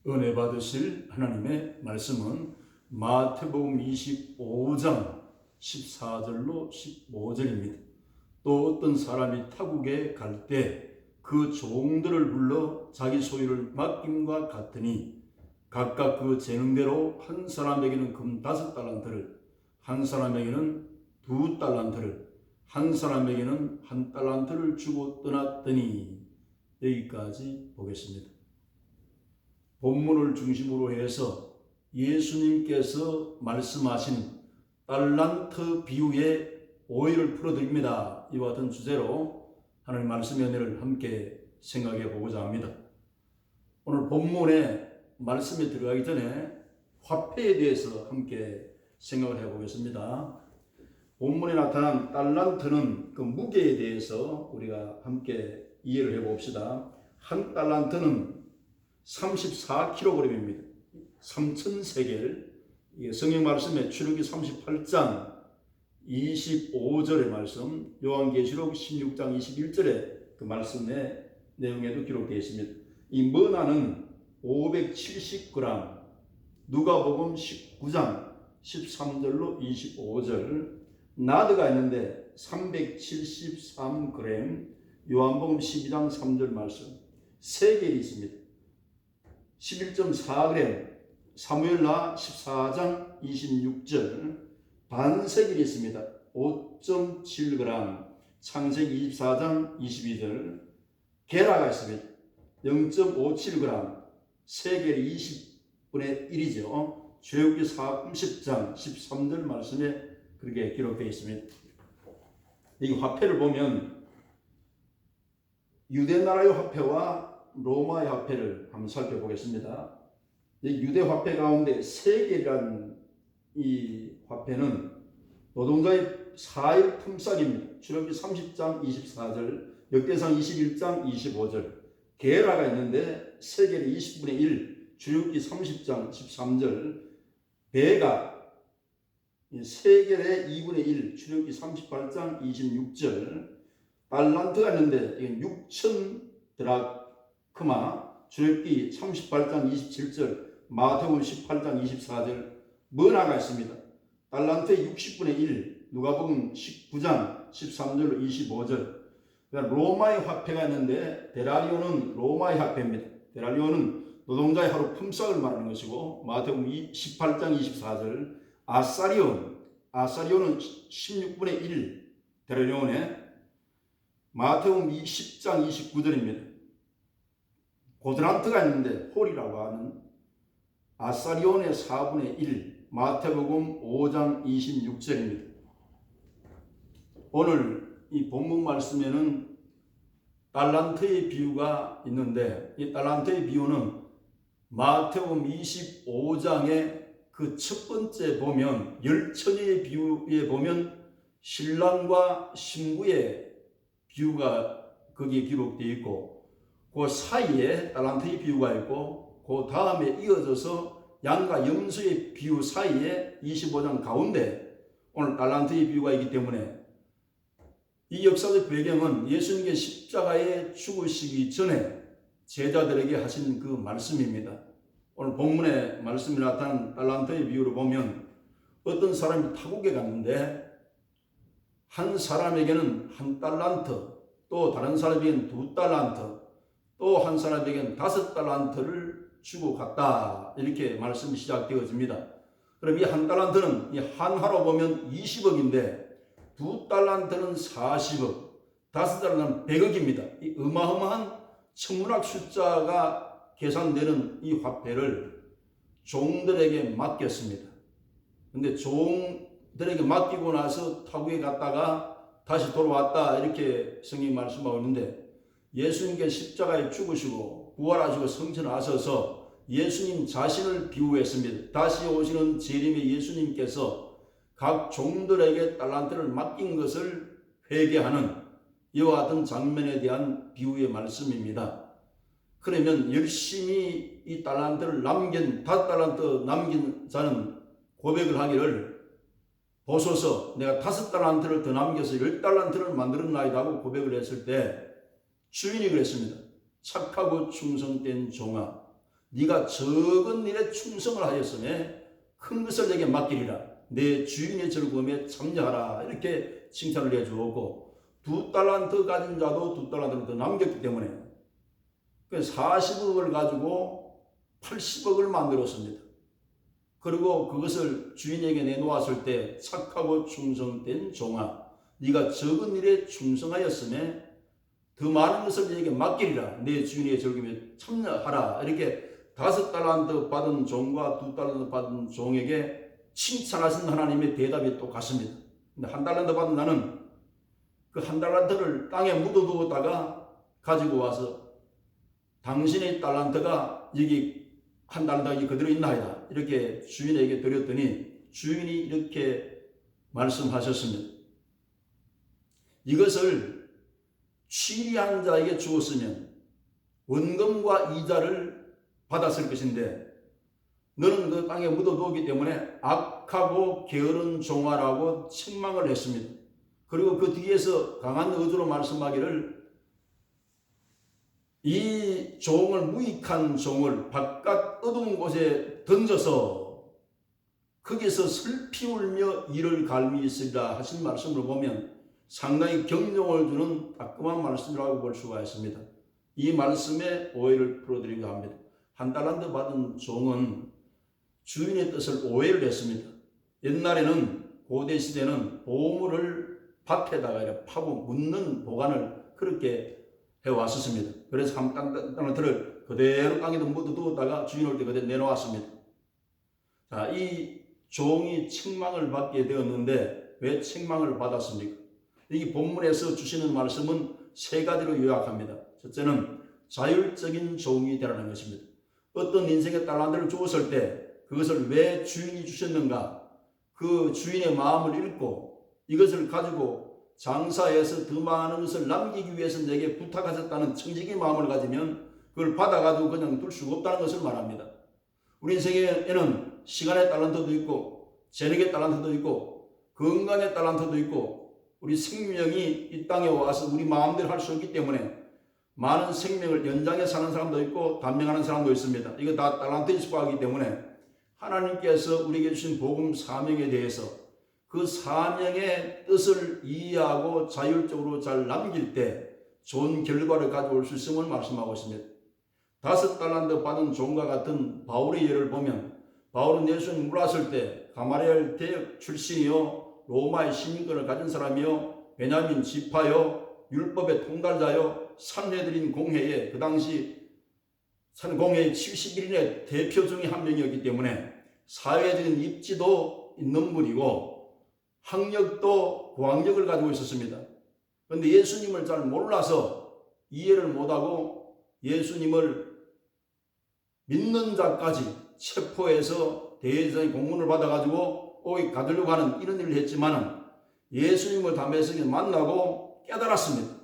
은혜 받으실 하나님의 말씀은 마태복음 25장 14절로 15절입니다. 또 어떤 사람이 타국에 갈 때 그 종들을 불러 자기 소유를 맡김과 같으니 각각 그 재능대로 한 사람에게는 금 5달란트를, 한 사람에게는 2달란트를, 한 사람에게는 1달란트를 주고 떠났더니. 여기까지 보겠습니다. 본문을 중심으로 해서 예수님께서 말씀하신 달란트 비유의 오해를 풀어드립니다. 이와 같은 주제로 하나님 말씀의 은혜를 함께 생각해 보고자 합니다. 오늘 본문의 말씀에 들어가기 전에 화폐에 대해서 함께 생각을 해보겠습니다. 본문에 나타난 달란트는 그 무게에 대해서 우리가 함께 이해를 해봅시다. 한 달란트는 34kg입니다. 3000세겔. 성경 말씀에 출애굽기 38장 25절의 말씀, 요한계시록 16장 21절의 그 말씀의 내용에도 기록되어 있습니다. 이 머나는 570g, 누가복음 19장 13절로 25절, 나드가 있는데 373g, 요한복음 12장 3절 말씀, 세겔이 있습니다. 11.4g, 사무엘하 14장 26절, 반세겔이 있습니다. 5.7g, 창세기 24장 22절, 게라가 있습니다. 0.57g, 세겔이 20분의 1이죠. 출애굽기 30장 13절 말씀에 그렇게 기록되어 있습니다. 이 화폐를 보면 유대 나라의 화폐와 로마의 화폐를 한번 살펴보겠습니다. 유대 화폐 가운데 세겔이라는 이 화폐는 노동자의 4일 품삯입니다. 출애굽기 30장 24절, 역대상 21장 25절. 게라가 있는데 세겔이 20분의 1, 출애굽기 30장 13절. 베가 세겔의 2분의 1, 출애굽기 38장 26절. 달란트가 있는데 이건 6천 드라크마, 출애굽기 38장 27절, 마태복음 18장 24절. 머나가 있습니다. 달란트의 60분의 1, 누가복음 19장 13절로 25절. 그러니까 로마의 화폐가 있는데 데나리오는 로마의 화폐입니다. 데나리오는 노동자의 하루 품삯을 말하는 것이고, 마태복음 18장 24절. 아사리온은 16분의 1 데나리온에, 마태복음 10장 29절입니다. 고드란트가 있는데 홀이라고 하는 아사리온의 4분의 1, 마태복음 5장 26절입니다. 오늘 이 본문 말씀에는 달란트의 비유가 있는데, 이 달란트의 비유는 마태복음 25장의 그 첫 번째 보면 열처녀의 비유에 보면 신랑과 신부의 비유가 거기에 기록되어 있고, 그 사이에 달란트의 비유가 있고, 그 다음에 이어져서 양과 염소의 비유 사이에 25장 가운데 오늘 달란트의 비유가 있기 때문에 이 역사적 배경은 예수님께 십자가에 죽으시기 전에 제자들에게 하신 그 말씀입니다. 오늘 본문의 말씀이 나타난 달란트의 비유를 보면 어떤 사람이 타국에 갔는데 한 사람에게는 1달란트, 또 다른 사람에게는 2달란트, 또 한 사람에게는 5달란트를 주고 갔다. 이렇게 말씀이 시작되어집니다. 그럼 이 1달란트는 이 한화로 보면 20억인데 2달란트는 40억, 5달란트는 100억입니다. 이 어마어마한 천문학 숫자가 계산되는 이 화폐를 종들에게 맡겼습니다. 근데 종들에게 맡기고 나서 타국에 갔다가 다시 돌아왔다. 이렇게 성경이 말씀하고 있는데, 예수님께 십자가에 죽으시고 부활하시고 성천하셔서 예수님 자신을 비유했습니다. 다시 오시는 재림의 예수님께서 각 종들에게 달란트를 맡긴 것을 회개하는 이와 같은 장면에 대한 비유의 말씀입니다. 그러면 열심히 이 달란트를 5달란트 남긴 자는 고백을 하기를, 보소서 내가 5달란트를 더 남겨서 10달란트를 만들었나이다 하고 고백을 했을 때 주인이 그랬습니다. 착하고 충성된 종아, 네가 적은 일에 충성을 하였으며 큰 것을 내게 맡기리라. 내 주인의 즐거움에 참여하라. 이렇게 칭찬을 해주었고, 2달란트 가진 자도 2달란트를 더 남겼기 때문에 40억을 가지고 80억을 만들었습니다. 그리고 그것을 주인에게 내놓았을 때 착하고 충성된 종아, 네가 적은 일에 충성하였으며 더 많은 것을 네게 맡기리라. 내 주인의 즐거움에 참여하라. 이렇게 5달란트 받은 종과 2달란트 받은 종에게 칭찬하신 하나님의 대답이 똑같습니다. 근데 1달란트 받은 나는 그 1달란트를 땅에 묻어두었다가 가지고 와서 당신의 달란트가 여기 1달란트가 그대로 있나이다. 이렇게 주인에게 드렸더니 주인이 이렇게 말씀하셨습니다. 이것을 취리한 자에게 주었으면 원금과 이자를 받았을 것인데 너는 그 땅에 묻어두었기 때문에 악하고 게으른 종아라고 책망을 했습니다. 그리고 그 뒤에서 강한 어조로 말씀하기를 이 종을 무익한 종을 바깥 어두운 곳에 던져서 거기서 슬피 울며 이를 갈미 있으리라 하신 말씀을 보면 상당히 경종을 주는 따끔한 말씀이라고 볼 수가 있습니다. 이 말씀에 오해를 풀어드리려 합니다. 1달란트 받은 종은 주인의 뜻을 오해를 했습니다. 옛날에는 고대 시대는 보물을 밭에다가 파고 묻는 보관을 그렇게 해왔었습니다. 그래서 1달란트를 그대로 땅에도 묻어두었다가 주인 올 때 그대로 내놓았습니다. 자, 이 종이 책망을 받게 되었는데 왜 책망을 받았습니까? 이 본문에서 주시는 말씀은 3가지로 요약합니다. 첫째는 자율적인 종이 되라는 것입니다. 어떤 인생의 달란트를 주었을 때 그것을 왜 주인이 주셨는가, 그 주인의 마음을 읽고 이것을 가지고 장사해서 더 많은 것을 남기기 위해서 내게 부탁하셨다는 청지기의 마음을 가지면 그걸 받아가지고 그냥 둘 수가 없다는 것을 말합니다. 우리 인생에는 시간의 달란트도 있고 재력의 달란트도 있고 건강의 달란트도 있고 우리 생명이 이 땅에 와서 우리 마음대로 할 수 없기 때문에 많은 생명을 연장해 사는 사람도 있고 단명하는 사람도 있습니다. 이거 다 달란트에 속하기 때문에 하나님께서 우리에게 주신 복음 사명에 대해서 그 사명의 뜻을 이해하고 자율적으로 잘 남길 때 좋은 결과를 가져올 수 있음을 말씀하고 있습니다. 5달란트 받은 종과 같은 바울의 예를 보면 바울은 예수님 물었을 때 가마리엘 대역 출신이요 로마의 시민권을 가진 사람이요 베냐민 지파요 율법의 통달자요 산헤드린 공회에 그 당시 공회의 71인의 대표 중에 한 명이었기 때문에 사회적인 입지도 있는 분이고 학력도 고학력을 가지고 있었습니다. 그런데 예수님을 잘 몰라서 이해를 못하고 예수님을 믿는 자까지 체포해서 대제사장의 공문을 받아가지고 거기 가두려고 하는 이런 일을 했지만 예수님을 담에서 만나고 깨달았습니다.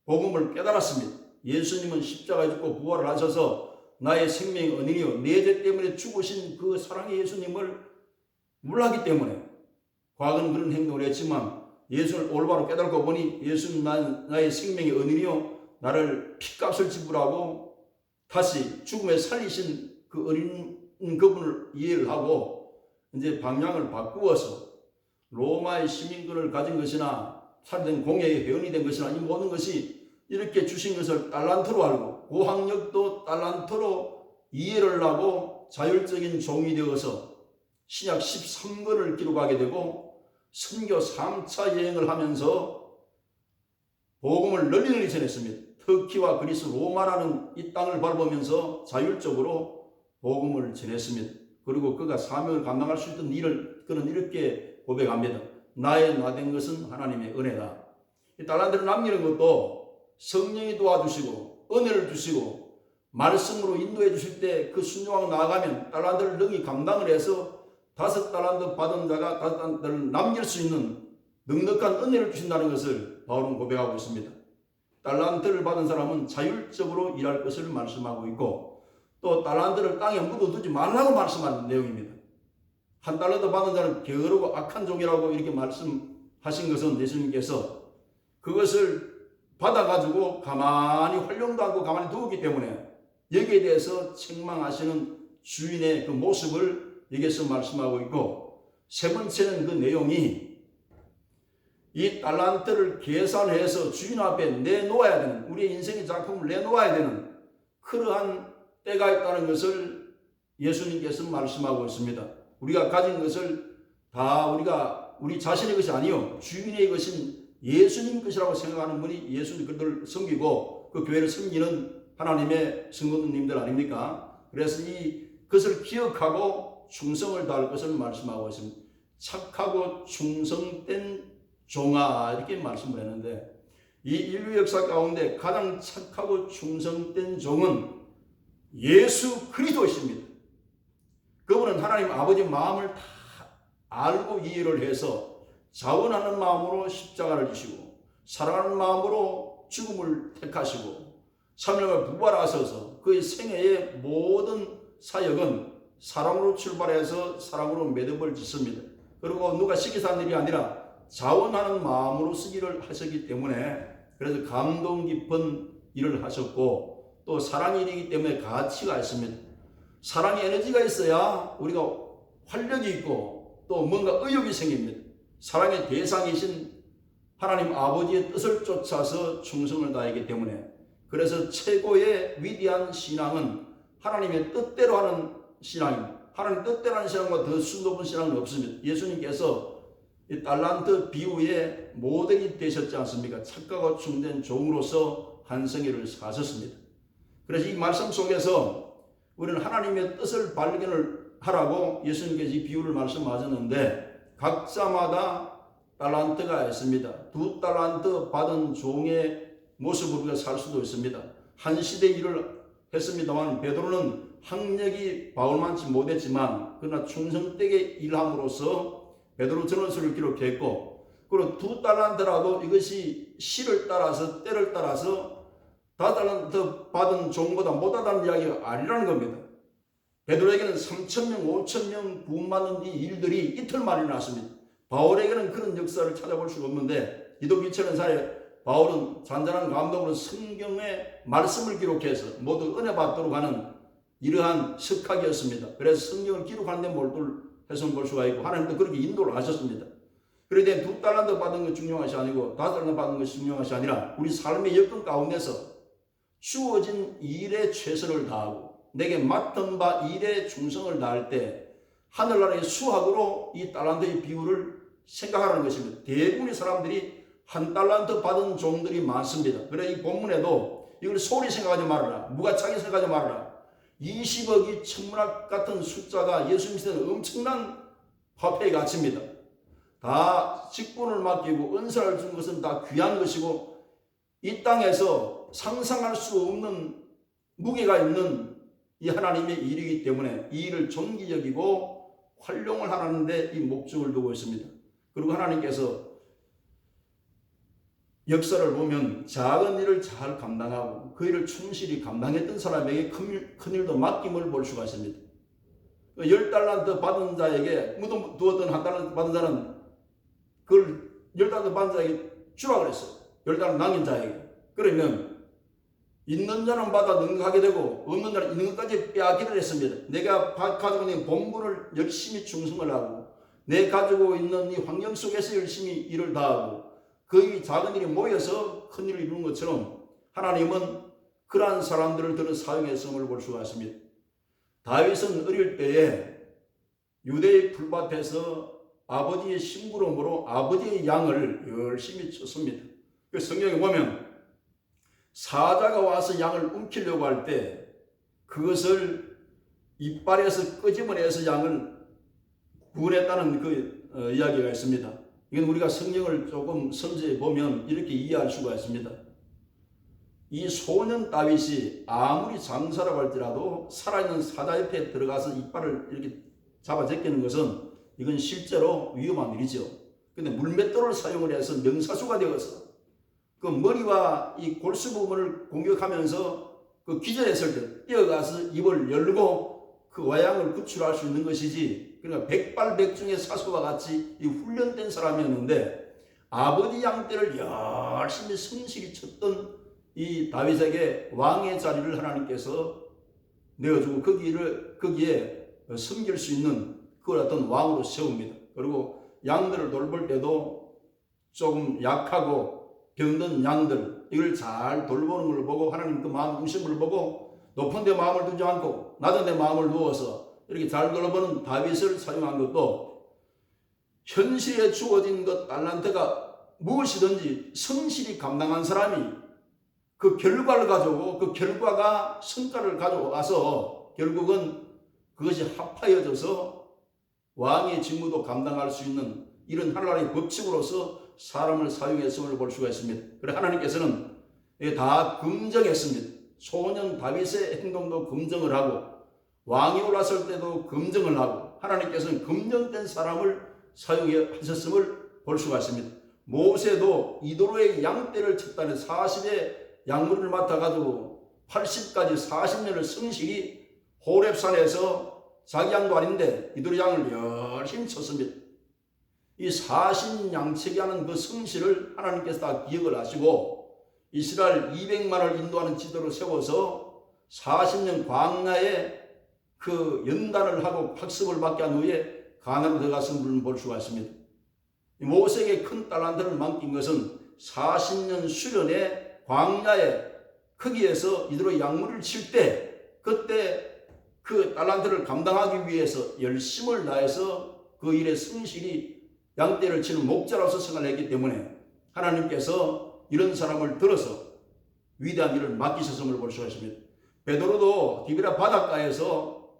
복음을 깨달았습니다. 예수님은 십자가에 죽고 부활을 하셔서 나의 생명의 은인이요 내 죄 때문에 죽으신 그 사랑의 예수님을 몰랐기 때문에 과거는 그런 행동을 했지만 예수를 올바로 깨달고 보니 예수는 나의 생명의 은인이요 나를 핏값을 지불하고 다시 죽음에 살리신 그 어린 그분을 이해를 하고 이제 방향을 바꾸어서 로마의 시민권을 가진 것이나 살된 공회의 회원이 된 것이나 이 모든 것이 이렇게 주신 것을 달란트로 알고 고학력도 달란트로 이해를 하고 자율적인 종이 되어서 신약 13권을 기록하게 되고 선교 3차 여행을 하면서 복음을 널리 전했습니다. 터키와 그리스 로마라는 이 땅을 밟으면서 자율적으로 복음을 전했습니다. 그리고 그가 사명을 감당할 수 있던 일을 그는 이렇게 고백합니다. 나의 나된 것은 하나님의 은혜다. 이 달란트를 남기는 것도 성령이 도와주시고 은혜를 주시고 말씀으로 인도해 주실 때 그 순종하고 나아가면 달란트를 능히 감당을 해서 5달란트 받은 자가 5달란트를 남길 수 있는 넉넉한 은혜를 주신다는 것을 바울은 고백하고 있습니다. 달란트를 받은 사람은 자율적으로 일할 것을 말씀하고 있고 또 달란트를 땅에 묻어두지 말라고 말씀하는 내용입니다. 1달란트 받은 자는 게으르고 악한 종이라고 이렇게 말씀하신 것은 예수님께서 그것을 받아가지고 가만히 활용도 않고 가만히 두었기 때문에 여기에 대해서 책망하시는 주인의 그 모습을 여기서 말씀하고 있고, 세 번째는 그 내용이 이 달란트를 계산해서 주인 앞에 내놓아야 되는, 우리의 인생의 작품을 내놓아야 되는 그러한 때가 있다는 것을 예수님께서 말씀하고 있습니다. 우리가 가진 것을 다 우리 자신의 것이 아니요 주인의 것인 예수님 것이라고 생각하는 분이 예수님 그들을 섬기고 그 교회를 섬기는 하나님의 성도님들 아닙니까? 그래서 이 것을 기억하고 충성을 다할 것을 말씀하고 있습니다. 착하고 충성된 종아, 이렇게 말씀을 했는데, 이 인류 역사 가운데 가장 착하고 충성된 종은 예수 그리스도이십니다. 그분은 하나님 아버지 마음을 다 알고 이해를 해서 자원하는 마음으로 십자가를 지시고 사랑하는 마음으로 죽음을 택하시고 3년을 부활하셔서 그의 생애의 모든 사역은 사랑으로 출발해서 사랑으로 매듭을 짓습니다. 그리고 누가 시키서 한 일이 아니라 자원하는 마음으로 쓰기를 하셨기 때문에, 그래서 감동 깊은 일을 하셨고, 또 사랑의 일이기 때문에 가치가 있습니다. 사랑의 에너지가 있어야 우리가 활력이 있고 또 뭔가 의욕이 생깁니다. 사랑의 대상이신 하나님 아버지의 뜻을 쫓아서 충성을 다하기 때문에, 그래서 최고의 위대한 신앙은 하나님의 뜻대로 하는 신앙입니다. 하나님 뜻대로 하는 신앙과 더 수높은 신앙은 없습니다. 예수님께서 이 달란트 비유의 모델이 되셨지 않습니까? 착하고 충성된 종으로서 한 생애를 사셨습니다. 그래서 이 말씀 속에서 우리는 하나님의 뜻을 발견을 하라고 예수님께서 이 비유를 말씀하셨는데, 각자마다 달란트가 있습니다. 2달란트 받은 종의 모습으로 우리가 살 수도 있습니다. 한 시대 일을 했습니다만 베드로는 학력이 바울만치 못했지만 그러나 충성되게 일함으로써 베드로 전후서를 기록했고, 그리고 2달란트라도 이것이 시를 따라서 때를 따라서 5달란트 받은 종보다 못하다는 이야기가 아니라는 겁니다. 베드로에게는 3,000명, 5,000명 구원받는 이 일들이 이틀 만에 났습니다. 바울에게는 그런 역사를 찾아볼 수가 없는데, 디도기처럼 사례 바울은 잔잔한 감동으로 성경의 말씀을 기록해서 모두 은혜 받도록 하는 이러한 석학이었습니다. 그래서 성경을 기록하는 데 몰두해서 볼 수가 있고, 하나님도 그렇게 인도를 하셨습니다. 그런데 2달란트 받은 것이 중요한 것이 아니고 5달란트 받은 것이 중요한 것이 아니라 우리 삶의 여건 가운데서 주어진 일에 최선을 다하고 내게 맡은 바 일에 충성을 다할 때 하늘나라의 수학으로 이 달란트의 비율을 생각하라는 것입니다. 대부분의 사람들이 1달란트 받은 종들이 많습니다. 그래 이 본문에도 이걸 소리 생각하지 말아라, 무가차게 생각하지 말아라, 20억이 천문학 같은 숫자가 예수님 시대는 엄청난 화폐의 가치입니다. 다 직분을 맡기고 은사를 준 것은 다 귀한 것이고 이 땅에서 상상할 수 없는 무게가 있는 이 하나님의 일이기 때문에 이 일을 존귀 여기고 활용을 하는 데 이 목적을 두고 있습니다. 그리고 하나님께서 역사를 보면 작은 일을 잘 감당하고 그 일을 충실히 감당했던 사람에게 큰 일도 맡김을 볼 수가 있습니다. 10달란트 받은 자에게 무덤 두었던 1달란트 받은 자는 그걸 10달란트 받은 자에게 주라 그랬어요. 10달란트 남긴 자에게. 그러면 있는 자는 받아 능하게 되고 없는 자는 있는 것까지 빼앗기를 했습니다. 내가 가지고 있는 본분을 열심히 충성을 하고 내 가지고 있는 이 환경 속에서 열심히 일을 다하고 그 작은 일이 모여서 큰 일을 이루는 것처럼 하나님은 그러한 사람들을 들어 사용했음을 볼 수가 있습니다. 다윗은 어릴 때에 유대의 풀밭에서 아버지의 심부름으로 아버지의 양을 열심히 쳤습니다. 그 성경에 보면 사자가 와서 양을 움키려고 할 때 그것을 이빨에서 끄집어내서 양을 구원했다는 그 이야기가 있습니다. 이건 우리가 성경을 조금 섬세히 보면 이렇게 이해할 수가 있습니다. 이 소년 다윗이 아무리 장사라고 할지라도 살아있는 사자 옆에 들어가서 이빨을 이렇게 잡아 제끼는 것은 이건 실제로 위험한 일이죠. 근데 물맷돌을 사용을 해서 명사수가 되어서 그 머리와 이 골수 부분을 공격하면서 그 기절했을 때 뛰어가서 입을 열고 그 와양을 구출할 수 있는 것이지, 그러니까 백발백중의 사수와 같이 이 훈련된 사람이었는데 아버지 양떼를 열심히 성실히 쳤던 이 다윗에게 왕의 자리를 하나님께서 내어주고 거기에 섬길 수 있는 그 어떤 왕으로 세웁니다. 그리고 양들을 돌볼 때도 조금 약하고 병든 양들 이걸 잘 돌보는 걸 보고 하나님 그 마음 중심을 보고 높은 데 마음을 두지 않고 낮은 데 마음을 두어서 이렇게 잘 돌보는 다윗을 사용한 것도 현실에 주어진 것 달란트가 무엇이든지 성실히 감당한 사람이 그 결과를 가지고 그 결과가 성과를 가져와서 결국은 그것이 합하여져서 왕의 직무도 감당할 수 있는 이런 하나님의 법칙으로서 사람을 사용했음을 볼 수가 있습니다. 그래 하나님께서는 다 긍정했습니다. 소년 다윗의 행동도 긍정을 하고 왕이 올랐을 때도 긍정을 하고 하나님께서는 긍정된 사람을 사용하셨음을 볼 수가 있습니다. 모세도 이도로의 양떼를 쳤다는 40의 양물을 맡아가지고 80까지 40년을 성실히 호렙산에서 자기 양도 아닌데 이도로 양을 열심히 쳤습니다. 이 40양치기 하는 그 성실을 하나님께서 다 기억을 하시고 이스라엘 200만을 인도하는 지도를 세워서 40년 광야에 그 연단을 하고 학습을 받게 한 후에 가나안으로 들어갔음을 볼 수가 있습니다. 모세에게 큰 달란트를 맡긴 것은 40년 수련의 광야에 거기에서 이대로 양물을 칠 때 그때 그 달란트를 감당하기 위해서 열심을 다해서 그 일에 성실히 양떼를 치는 목자로서 생활했기 때문에 하나님께서 이런 사람을 들어서 위대한 일을 맡기셨음을 볼 수가 있습니다. 베드로도 디비라 바닷가에서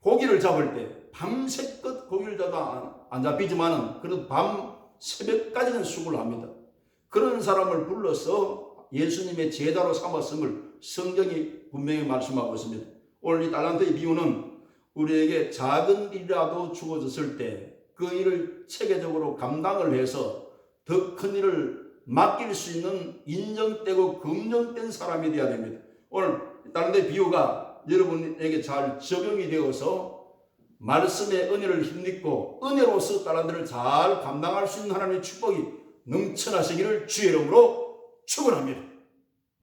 고기를 잡을 때 밤새껏 고기를 잡아도 안 잡히지만은 그래도 밤 새벽까지는 수고를 합니다. 그런 사람을 불러서 예수님의 제자로 삼았음을 성경이 분명히 말씀하고 있습니다. 오늘 이 달란트의 비유는 우리에게 작은 일이라도 주어졌을 때 그 일을 체계적으로 감당을 해서 더 큰 일을 맡길 수 있는 인정되고 긍정된 사람이 되어야 됩니다. 오늘 달란트의 비유가 여러분에게 잘 적용이 되어서 말씀의 은혜를 힘입고 은혜로서 달란트를 잘 감당할 수 있는 하나님의 축복이 넘쳐나시기를 주의 이름으로 축원합니다.